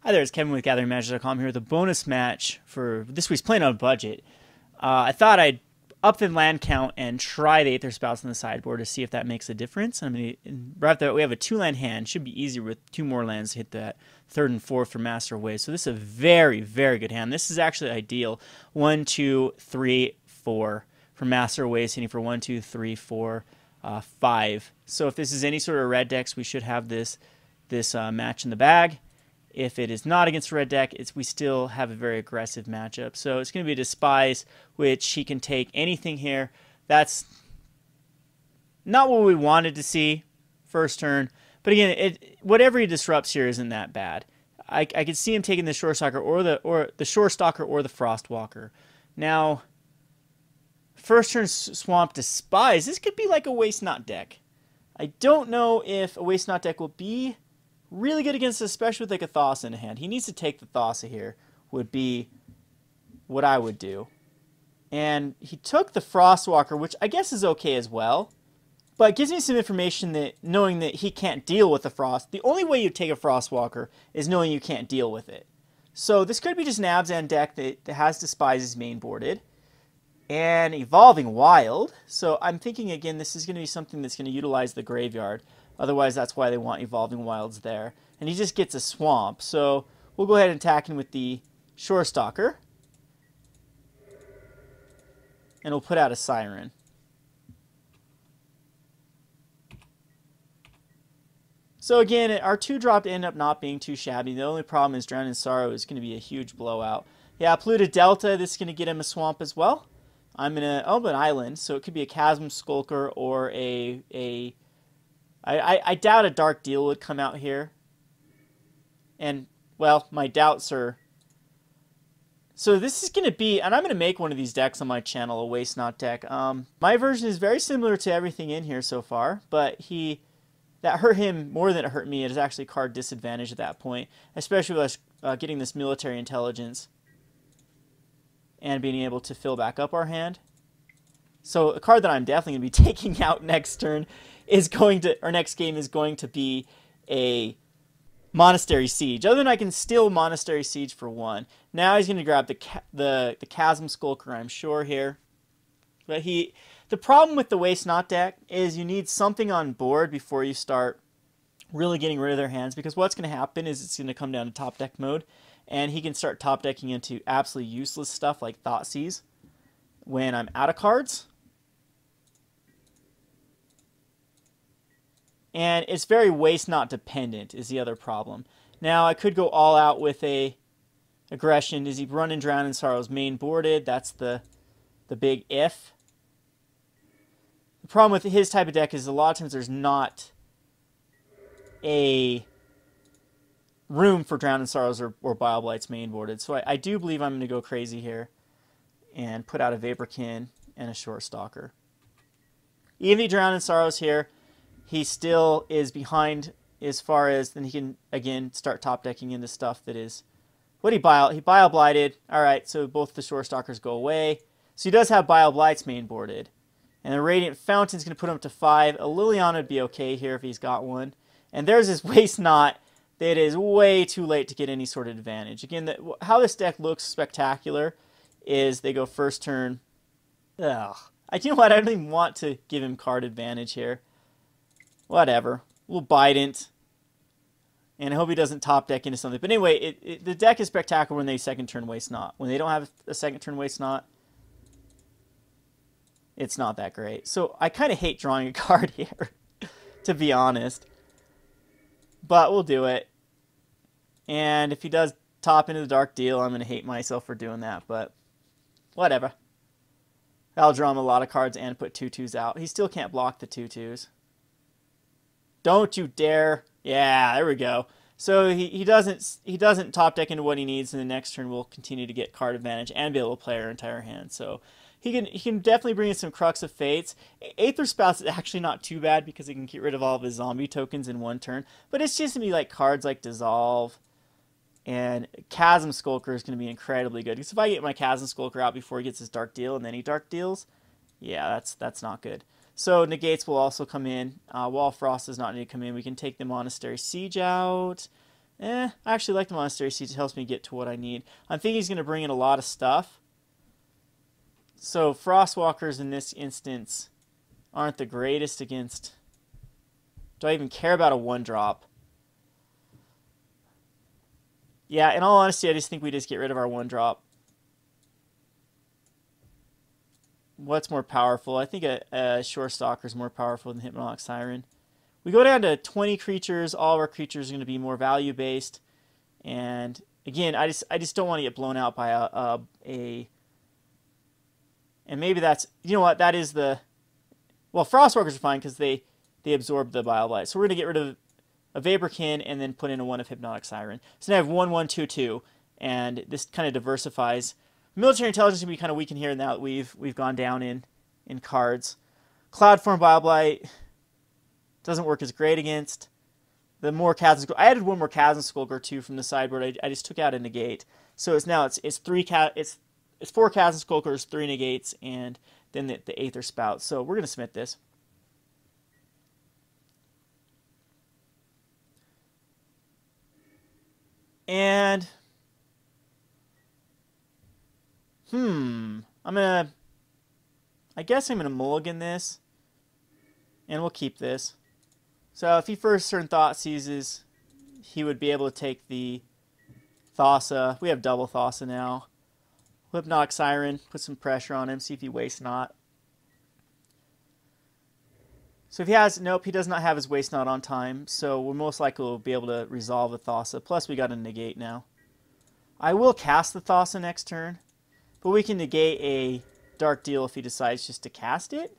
Hi there, it's Kevin with GatheringMagic.com here with a bonus match for this week's Playing on a Budget. I thought I'd up the land count and try the Aether Spouts on the sideboard to see if that makes a difference. I mean, right after we have a 2-land hand. Should be easier with 2 more lands to hit that 3rd and 4th for Master of Waves. So this is a very, very good hand. This is actually ideal. 1, 2, 3, 4 for Master of Waves, hitting for 1, 2, 3, 4, 5. So if this is any sort of red decks, we should have this match in the bag. If it is not against a red deck, we still have a very aggressive matchup. So it's going to be a Despise, which he can take anything here. That's not what we wanted to see first turn. But again, whatever he disrupts here isn't that bad. I could see him taking the Shorestalker or the Shorestalker or the Frostwalker. Now, first turn Swamp Despise. This could be like a Waste Not deck. I don't know if a Waste Not deck will be really good against, especially with like a Thassa in hand. He needs to take the Thassa here, would be what I would do. And he took the Frostwalker, which I guess is okay as well. But it gives me some information that knowing that he can't deal with the Frost. The only way you take a Frostwalker is knowing you can't deal with it. So this could be just an Abzan deck that has Despises main boarded. And Evolving Wild. So I'm thinking, again, this is going to be something that's going to utilize the graveyard. Otherwise, that's why they want Evolving Wilds there. And he just gets a Swamp. So we'll go ahead and attack him with the Shorestalker. And we'll put out a Siren. So again, our 2-drop end up not being too shabby. The only problem is Drown in Sorrow is going to be a huge blowout. Yeah, Polluted Delta, this is going to get him a Swamp as well. I'm going to an island, so it could be a Chasm Skulker or I doubt a Dark Deal would come out here. And, well, my doubts are... So this is going to be... And I'm going to make one of these decks on my channel, a Waste Not deck. My version is very similar to everything in here so far, but that hurt him more than it hurt me. It is actually card disadvantage at that point, especially with us getting this military intelligence and being able to fill back up our hand. So a card that I'm definitely going to be taking out next turn next game is going to be a Monastery Siege. Other than I can steal Monastery Siege for 1. Now he's going to grab the Chasm Skulker, I'm sure, here. But the problem with the Waste Not deck is you need something on board before you start really getting rid of their hands, because what's going to happen is it's going to come down to top deck mode, and he can start top decking into absolutely useless stuff like Thoughtseize when I'm out of cards. And it's very Waste Not dependent is the other problem. Now I could go all out with a aggression. Does he run and Drown in Sorrow's main boarded? That's the big if. The problem with his type of deck is a lot of times there's not a room for Drown in Sorrows or Bile-Blights main boarded. So I do believe I'm going to go crazy here and put out a Vaporkin and a Shorestalker. Even if he Drown in Sorrows here, he still is behind as far as then he can again start top decking into stuff that is what he Bile-Blighted. All right, so both the Shorestalkers go away. So he does have Bile-Blights main boarded. And the Radiant Fountain's going to put him up to 5. A Liliana would be okay here if he's got one. And there's this Waste Not that is way too late to get any sort of advantage. Again, how this deck looks spectacular is they go first turn. Ugh. You know what? I don't even want to give him card advantage here. Whatever. We'll Bident. And I hope he doesn't top deck into something. But anyway, the deck is spectacular when they second turn Waste Not. When they don't have a second turn Waste Not, it's not that great. So I kind of hate drawing a card here, to be honest. But we'll do it. And if he does top into the Dark Deal, I'm going to hate myself for doing that. But whatever. I'll draw him a lot of cards and put 2/2s out. He still can't block the 2/2s. Don't you dare. Yeah, there we go. So he doesn't top deck into what he needs, and the next turn we'll continue to get card advantage and be able to play our entire hand. So he can definitely bring in some Crux of Fates. Aether Spouts is actually not too bad because he can get rid of all of his zombie tokens in 1 turn. But it's just going to be like cards like Dissolve, and Chasm Skulker is going to be incredibly good. Because if I get my Chasm Skulker out before he gets his Dark Deal and then he Dark Deals, yeah, that's not good. So Negates will also come in. Wall Frost does not need to come in. We can take the Monastery Siege out. I actually like the Monastery Siege. It helps me get to what I need. I'm thinking he's going to bring in a lot of stuff. So Frostwalkers in this instance aren't the greatest against... Do I even care about a 1-drop? Yeah, in all honesty, I just think we just get rid of our 1-drop. What's more powerful? I think a Shorestalker is more powerful than Hypnotic Siren. We go down to 20 creatures. All of our creatures are going to be more value-based. And again, I just don't want to get blown out by a... And maybe that's... You know what? That is the... Well, Frostwalkers are fine because they absorb the Bile Blight. So we're going to get rid of a Vaporkin and then put in a 1 of Hypnotic Siren. So now I have 1, 1, 2, 2. And this kind of diversifies. Military Intelligence can be kind of weak in here now that we've gone down in cards. Cloudform Bile Blight doesn't work as great against. The more Chasm Skulker. I added 1 more Chasm Skulker too from the sideboard. I just took out a Negate. So it's 4 Chasm Skulkers, 3 Negates, and then the Aether Spout. So we're going to submit this. And I guess I'm gonna mulligan this, and we'll keep this. So if he first turn Thought Seizes, he would be able to take the Thassa. We have double Thassa now. Hypnotic Siren, put some pressure on him, see if he wastes not. So if he has, nope, he does not have his waste not on time, so we're most likely will be able to resolve the Thassa. Plus we got a Negate now. I will cast the Thassa next turn, but we can negate a Dark Deal if he decides just to cast it.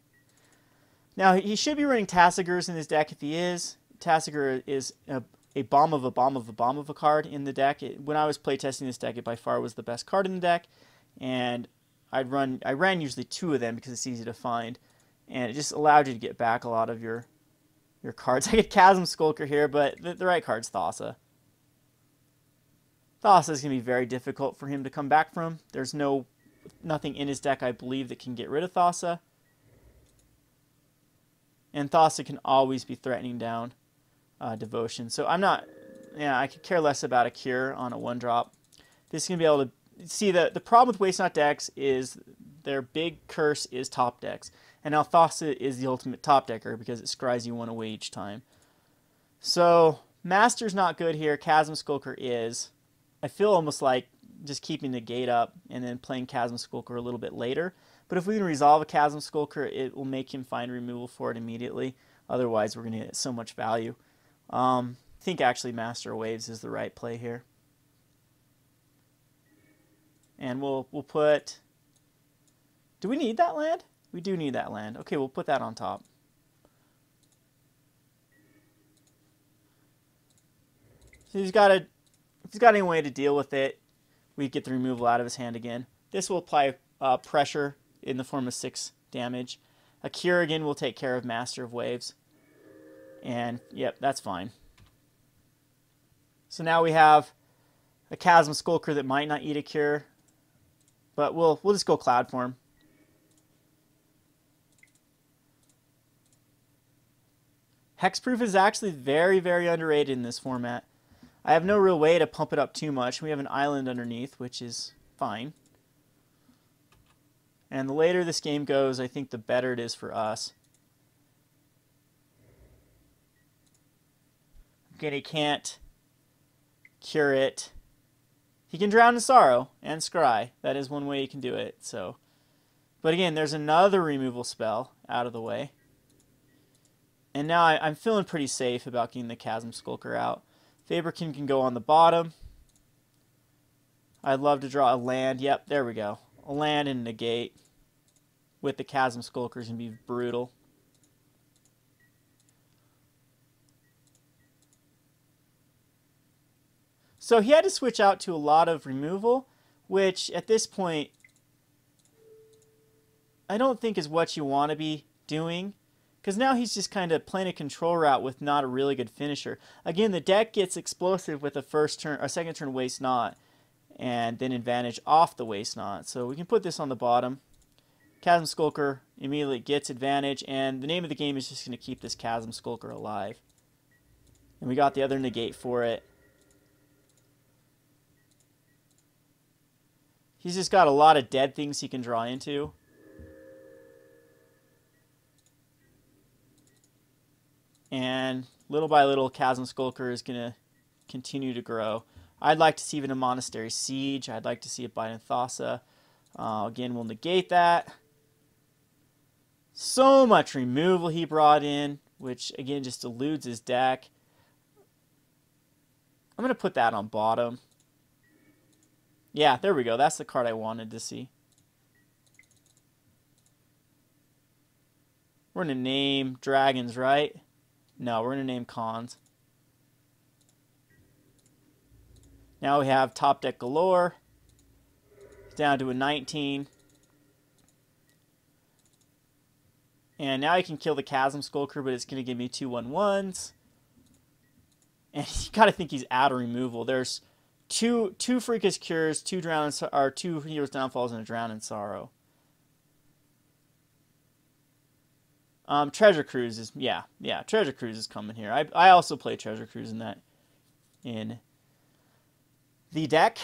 Now he should be running Tassigurs in his deck if he is. Tassigur is a bomb of a bomb of a bomb of a card in the deck. When I was playtesting this deck, it by far was the best card in the deck, and I ran usually 2 of them because it's easy to find. And it just allowed you to get back a lot of your cards. I get Chasm Skulker here, but the right card's Thassa. Thassa is going to be very difficult for him to come back from. There's nothing in his deck, I believe, that can get rid of Thassa. And Thassa can always be threatening down Devotion. So I'm not... Yeah, I could care less about a Cure on a 1-drop. This is going to be able to... See, the problem with Waste Not decks is their big curse is top decks. And now Thassa is the ultimate top decker because it scries you 1 away each time. So, Master's not good here. Chasm Skulker is. I feel almost like just keeping the gate up and then playing Chasm Skulker a little bit later. But if we can resolve a Chasm Skulker, it will make him find removal for it immediately. Otherwise, we're going to get so much value. I think actually Master Waves is the right play here. And we'll put... Do we need that land? We do need that land. Okay, we'll put that on top. So if he's got any way to deal with it, we get the removal out of his hand again. This will apply pressure in the form of 6 damage. A Cure again will take care of Master of Waves. And yep, that's fine. So now we have a Chasm Skulker that might not eat a Cure, but we'll just go Cloudform. Hexproof is actually very, very underrated in this format. I have no real way to pump it up too much. We have an island underneath, which is fine. And the later this game goes, I think the better it is for us. Again, he can't cure it. He can Drown in Sorrow and Scry. That is one way he can do it. So, but again, there's another removal spell out of the way. And now I'm feeling pretty safe about getting the Chasm Skulker out. Vaporkin can go on the bottom. I'd love to draw a land. Yep, there we go. A land and a Negate with the Chasm Skulkers can be brutal. So he had to switch out to a lot of removal, which at this point I don't think is what you want to be doing. Because now he's just kind of playing a control route with not a really good finisher. Again, the deck gets explosive with a second turn Waste Not, and then advantage off the Waste Not. So we can put this on the bottom. Chasm Skulker immediately gets advantage, and the name of the game is just going to keep this Chasm Skulker alive. And we got the other Negate for it. He's just got a lot of dead things he can draw into. And little by little, Chasm Skulker is going to continue to grow. I'd like to see even a Monastery Siege. I'd like to see a Bident of Thassa. Again, we'll negate that. So much removal he brought in, which, again, just eludes his deck. I'm going to put that on bottom. Yeah, there we go. That's the card I wanted to see. We're going to name dragons, right? No, we're going to name cons. Now we have top deck galore. It's down to a 19. And now I can kill the Chasm Skulker, but it's going to give me 2/1/1s. And you got to think he's out of removal. There's two Freakish Cures, two Hero's Downfalls, and a Drown in Sorrow. Treasure Cruise is, yeah, Treasure Cruise is coming here. I also play Treasure Cruise in the deck.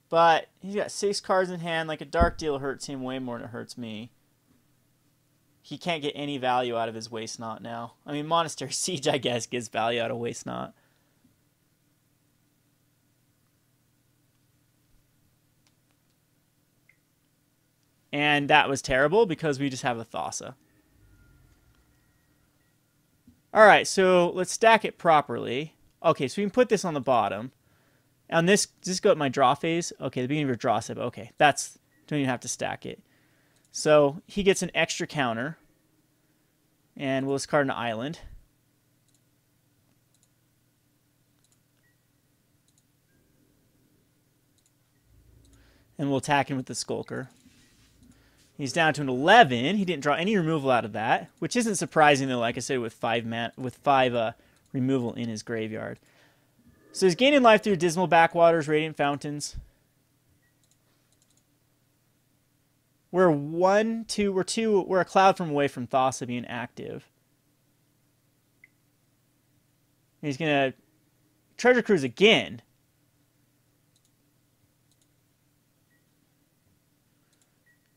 But he's got 6 cards in hand. Like, a Dark Deal hurts him way more than it hurts me. He can't get any value out of his Waste Not now. I mean, Monastery Siege, I guess, gets value out of Waste Not. And that was terrible because we just have a Thassa. Alright, so let's stack it properly. Okay, so we can put this on the bottom. And this, does this go at my draw phase? Okay, the beginning of your draw step. Okay, don't even have to stack it. So he gets an extra counter. And we'll discard an island. And we'll attack him with the Skulker. He's down to an 11. He didn't draw any removal out of that, which isn't surprising though. Like I said, with five removal in his graveyard. So he's gaining life through Dismal Backwaters, Radiant Fountains. We're a Cloudform away from Thassa being active. He's gonna Treasure Cruise again.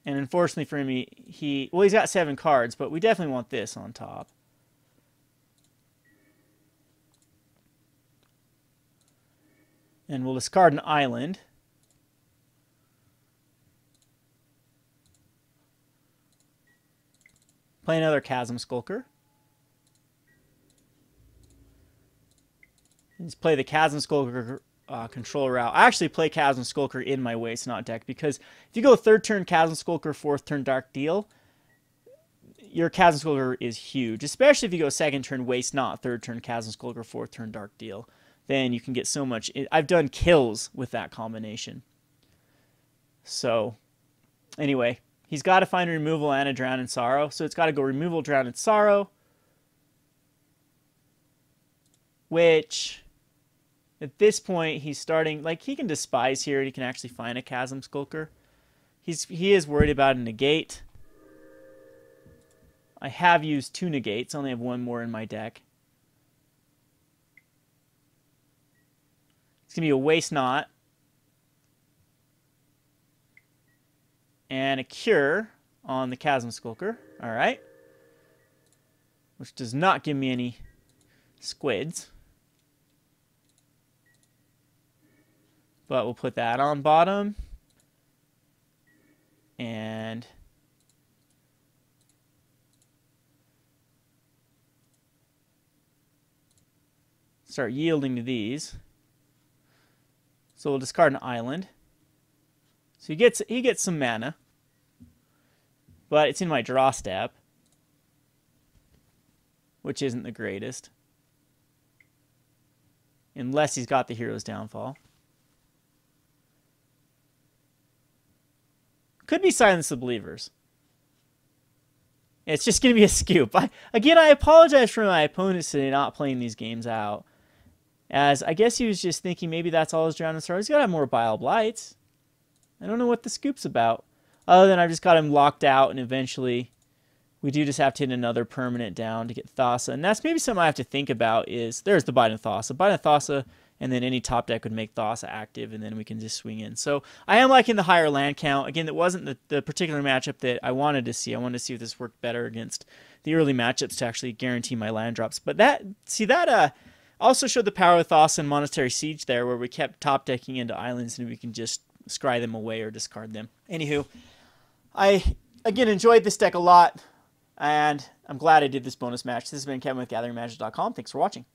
And unfortunately for him, he's got 7 cards, but we definitely want this on top. And we'll discard an island. Play another Chasm Skulker. And just play the Chasm Skulker control route. I actually play Chasm Skulker in my Waste Not deck because if you go 3rd turn Chasm Skulker, 4th turn Dark Deal, your Chasm Skulker is huge. Especially if you go 2nd turn Waste Not, 3rd turn Chasm Skulker, 4th turn Dark Deal. Then you can get so much. I've done kills with that combination. So, anyway, he's got to find a removal and a Drown in Sorrow. So it's got to go removal, Drown in Sorrow. Which, at this point, he's starting, like, he can Despise here, and he can actually find a Chasm Skulker. He is worried about a Negate. I have used 2 Negates. I only have 1 more in my deck. It's going to be a Waste Not. And a Cure on the Chasm Skulker. Alright. Which does not give me any squids. But we'll put that on bottom. And start yielding to these. So we'll discard an island. So he gets some mana. But it's in my draw step, which isn't the greatest. Unless he's got the Hero's Downfall. Could be Silence of Believers. It's just going to be a scoop. Again, I apologize for my opponents today not playing these games out. As I guess he was just thinking maybe that's all his Drown in Sorrow. He's got to have more Bile Blights. I don't know what the scoop's about. Other than I've just got him locked out, and eventually we do just have to hit another permanent down to get Thassa. And that's maybe something I have to think about is, there's the Bident of Thassa. Bident of Thassa and then any top deck would make Thassa active, and then we can just swing in. So I am liking the higher land count. Again, that wasn't the particular matchup that I wanted to see. I wanted to see if this worked better against the early matchups to actually guarantee my land drops. But that also showed the power of Thassa and Monastery Siege there, where we kept top decking into islands and we can just scry them away or discard them. Anywho, I again enjoyed this deck a lot, and I'm glad I did this bonus match. This has been Kevin with GatheringMagic.com. Thanks for watching.